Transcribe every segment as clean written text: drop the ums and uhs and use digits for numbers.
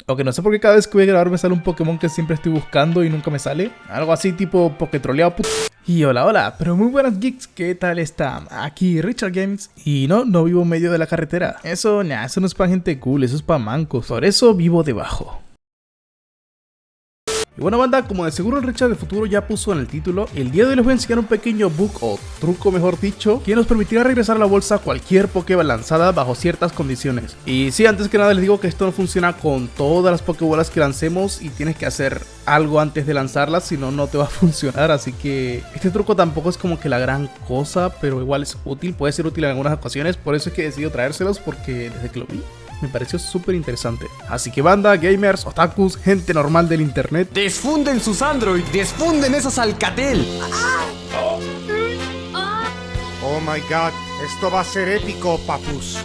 Aunque no sé por qué cada vez que voy a grabar me sale un Pokémon que siempre estoy buscando y nunca me sale. Algo así tipo Poketroleado. Y hola, pero muy buenas geeks, ¿qué tal están? Aquí Richard Games y no vivo en medio de la carretera. Eso no es para gente cool, eso es para mancos. Por eso vivo debajo. Y bueno banda, como de seguro el Richard del futuro ya puso en el título, el día de hoy les voy a enseñar un pequeño bug o truco mejor dicho, que nos permitirá regresar a la bolsa cualquier Pokéball lanzada bajo ciertas condiciones. Y sí, antes que nada les digo que esto no funciona con todas las Pokébolas que lancemos y tienes que hacer algo antes de lanzarlas, si no, no te va a funcionar. Así que este truco tampoco es como que la gran cosa, pero igual es útil, puede ser útil en algunas ocasiones, por eso es que he decidido traérselos porque desde que lo vi me pareció súper interesante. Así que banda, gamers, otakus, gente normal del internet, ¡desfunden sus Android! ¡Desfunden esos Alcatel! Oh my god, esto va a ser épico, papus.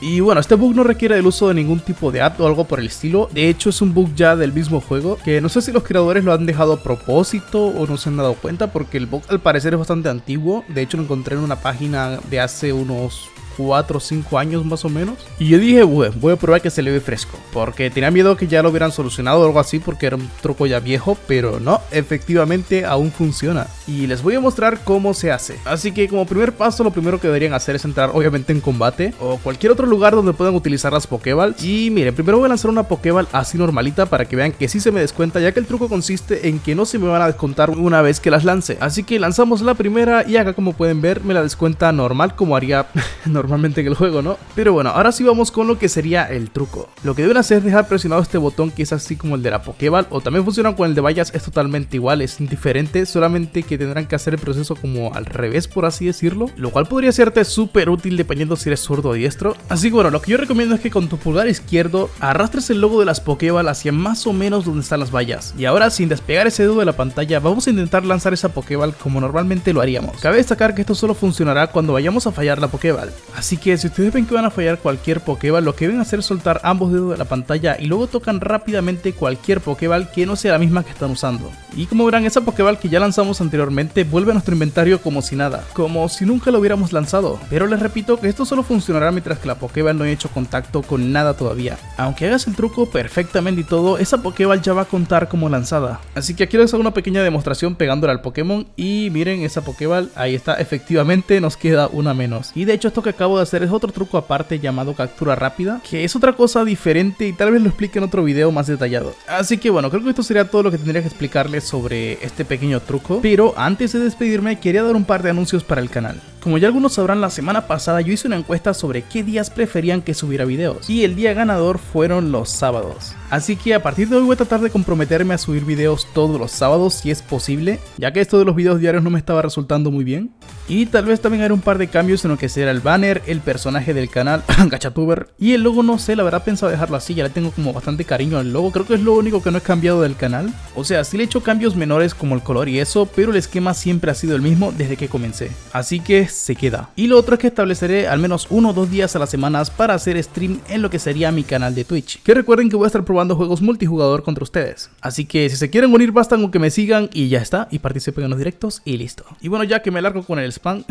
y bueno, este bug no requiere el uso de ningún tipo de app o algo por el estilo. De hecho es un bug ya del mismo juego, que no sé si los creadores lo han dejado a propósito o no se han dado cuenta, porque el bug al parecer es bastante antiguo. De hecho lo encontré en una página de hace unos 4 o 5 años más o menos. Y yo dije, bueno, voy a probar que se le ve fresco, porque tenía miedo que ya lo hubieran solucionado o algo así, porque era un truco ya viejo, pero no, efectivamente aún funciona. Y les voy a mostrar cómo se hace. Así que como primer paso, lo primero que deberían hacer es entrar obviamente en combate o cualquier otro lugar donde puedan utilizar las Pokéballs. Y miren, primero voy a lanzar una Pokéball así normalita para que vean que sí se me descuenta, ya que el truco consiste en que no se me van a descontar una vez que las lance. Así que lanzamos la primera y acá, como pueden ver, me la descuenta normal, como haría normalmente en el juego, ¿no? Pero bueno, ahora sí vamos con lo que sería el truco. Lo que deben hacer es dejar presionado este botón, que es así como el de la Pokéball, o también funciona con el de vallas, es totalmente igual, es indiferente, solamente que tendrán que hacer el proceso como al revés, por así decirlo, lo cual podría serte súper útil dependiendo si eres zurdo o diestro. Así que bueno, lo que yo recomiendo es que con tu pulgar izquierdo arrastres el logo de las Pokéball hacia más o menos donde están las vallas. Y ahora, sin despegar ese dedo de la pantalla, vamos a intentar lanzar esa Pokéball como normalmente lo haríamos. Cabe destacar que esto solo funcionará cuando vayamos a fallar la Pokéball. Así que si ustedes ven que van a fallar cualquier Pokéball, lo que deben hacer es soltar ambos dedos de la pantalla y luego tocan rápidamente cualquier Pokéball que no sea la misma que están usando. Y como verán, esa Pokéball que ya lanzamos anteriormente vuelve a nuestro inventario como si nada, como si nunca lo hubiéramos lanzado. Pero les repito que esto solo funcionará mientras que la Pokéball no haya hecho contacto con nada todavía. Aunque hagas el truco perfectamente y todo, esa Pokéball ya va a contar como lanzada. Así que aquí les hago una pequeña demostración pegándola al Pokémon y miren esa Pokéball, ahí está, efectivamente nos queda una menos. Y de hecho esto que acabo de hacer es otro truco aparte llamado captura rápida, que es otra cosa diferente y tal vez lo explique en otro video más detallado. Así que bueno, creo que esto sería todo lo que tendría que explicarles sobre este pequeño truco, pero antes de despedirme quería dar un par de anuncios para el canal. Como ya algunos sabrán, la semana pasada yo hice una encuesta sobre qué días preferían que subiera videos, y el día ganador fueron los sábados. Así que a partir de hoy voy a tratar de comprometerme a subir videos todos los sábados si es posible, ya que esto de los videos diarios no me estaba resultando muy bien. Y tal vez también haré un par de cambios en lo que será el banner, el personaje del canal, Gachatuber, y el logo. No sé, la verdad pensaba dejarlo así, ya le tengo como bastante cariño al logo, creo que es lo único que no he cambiado del canal. O sea, sí le he hecho cambios menores como el color y eso, pero el esquema siempre ha sido el mismo desde que comencé. Así que se queda. Y lo otro es que estableceré al menos 1 o 2 días a las semanas para hacer stream en lo que sería mi canal de Twitch, que recuerden que voy a estar probando juegos multijugador contra ustedes. Así que si se quieren unir bastan con que me sigan y ya está, y participen en los directos y listo. Y bueno, ya que me largo con el spam,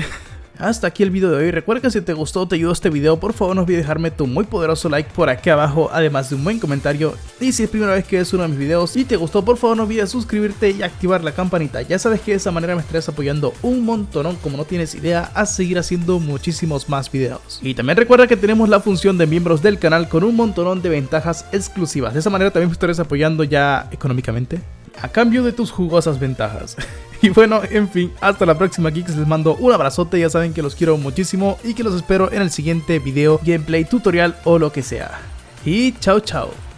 hasta aquí el video de hoy. Recuerda que si te gustó o te ayudó este video, por favor no olvides dejarme tu muy poderoso like por aquí abajo, además de un buen comentario. Y si es primera vez que ves uno de mis videos y te gustó, por favor no olvides suscribirte y activar la campanita. Ya sabes que de esa manera me estarás apoyando un montón, como no tienes idea, a seguir haciendo muchísimos más videos. Y también recuerda que tenemos la función de miembros del canal con un montón de ventajas exclusivas. De esa manera también me estarás apoyando ya económicamente, a cambio de tus jugosas ventajas. Y bueno, en fin, hasta la próxima geeks, les mando un abrazote, ya saben que los quiero muchísimo y que los espero en el siguiente video, gameplay, tutorial o lo que sea. Y chao chao.